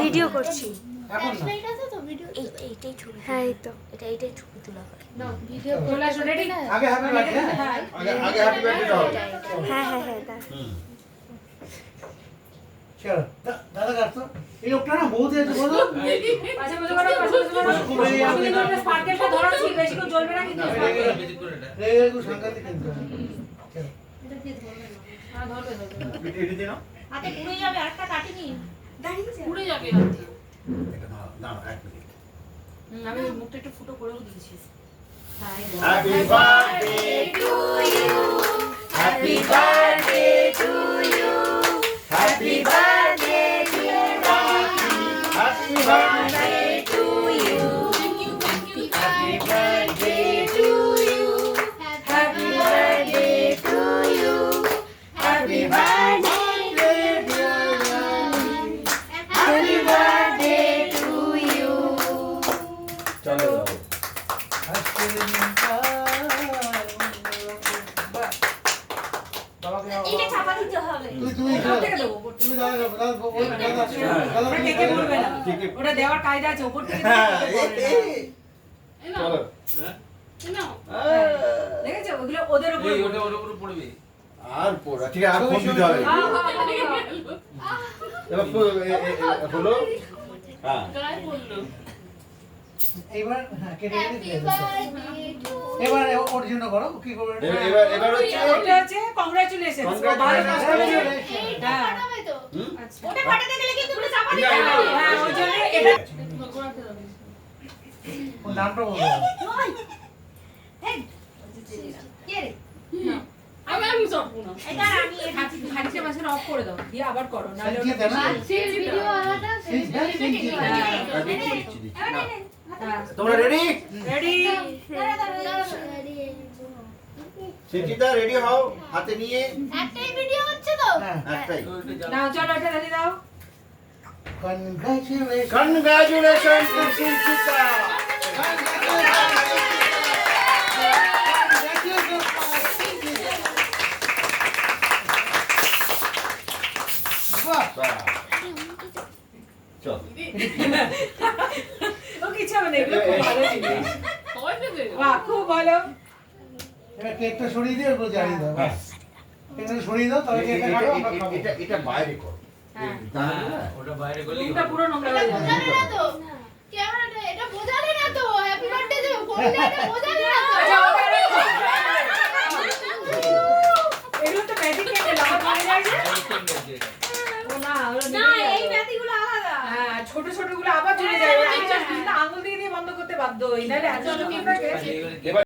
Video করছি। এখন না এইটাই ছবি। হ্যাঁ এই তো এইটাই ছবি তোলা হয়। ভিডিও তোলা রেডি না আগে হ্যাপি বার্থডে আগে হ্যাপি বার্থডে দাও। হ্যাঁ হ্যাঁ হ্যাঁ চলো দাদা কাটতো এই লোকটা না বহুত আছে বলো পাশে বসে করো স্পার্কেলটা ধরো ঠিক বেশি করে জ্বলবে না কিন্তু রেগে গো সাংঘাতিক কিন্তু চলো এটা দিয়ে ধরবে না হ্যাঁ ধরবে এটি দিন হাতে পুড়ে যাবে আরেকটা কাটিনি দাঁড়িয়ে পুড়ে যাবে হাতে এটা দাও এক মিনিট। আমি মুখটা একটু ফুটো করেও দিয়েছি happy birthday to you happy birthday to you happy birthday to happy birthday to you happy birthday to you happy birthday to you happy birthday happy birthday to you. চলো আজকে দিনটা বাবাকে এটা চাপা দিতে হবে। তুমি থেকে দেবো তুমি দাদা ওটা কে বলবে না ওটা দেওয়ার কায়দা আছে উপর থেকে চলো দেখেছো ওগুলো ওদের উপর পড়বে আর পড়া ঠিক আছে আর ফোন দিতে হবে এবার হলো হ্যাঁ এবার হ্যাঁ কেটে কেটে এবার ওর জন্য করো কি করবে এবার হচ্ছে এটা হচ্ছে কংগ্রাচুলেশনস ভালো কাজ করেছো হ্যাঁ ওটা ফাটাতে গেলে কিন্তু পুরো চাপা দিতে না, হবে। হ্যাঁ ওই জন্য এটা ওর নামটা বলো এই কে রে? আমি সরবো না এটা আমি খানিকটা মাঝখানে অফ করে দাও দিয়ে আবার করো নাহলে কি ওটা দেনা ভিডিও আলাদা তোমরা রেডি রেডি সিচিতা রেডি হও হাতে নিয়ে একটাই ভিডিও হচ্ছে তো। হ্যাঁ একটাই নাও চলো এটা দিয়ে দাও কনগ্রাচুলেশন কনগ্রাচুলেশন টু সিচিতা চল ও কিছু হবে না এগুলো খুব ভালো জিনিস বাহ খুব ভালো এবার কেকটা সরিয়ে দিয়ে ওগুলো জ্বালিয়ে দাও ব্যাস কেকটা সরিয়ে দাও তবে কেকটা কাটো আমরা খাবো এটা বাইরে কর ওটা বাইরে করলেই মুখটা পুরো নোংরা হয়ে যাবে বোঝালে না তো ক্যামেরাটা এটা বোঝালে না তো হ্যাপি বার্থডে যে করলে এটা বোঝালে না তো। আচ্ছা ওটা এগুলো তো ম্যাজিক কেটে লাভ হয়ে যায় যে ও না ওগুলো না নিভে এই যাবে। ব্যাতিগুলো আলাদা। হ্যাঁ ছোট ছোট গুলো আবার ঝুলে যায় আঙুল দিয়ে বন্ধ করতে বাধ্য হই নাহলে এত ছোট কি থাকে এবার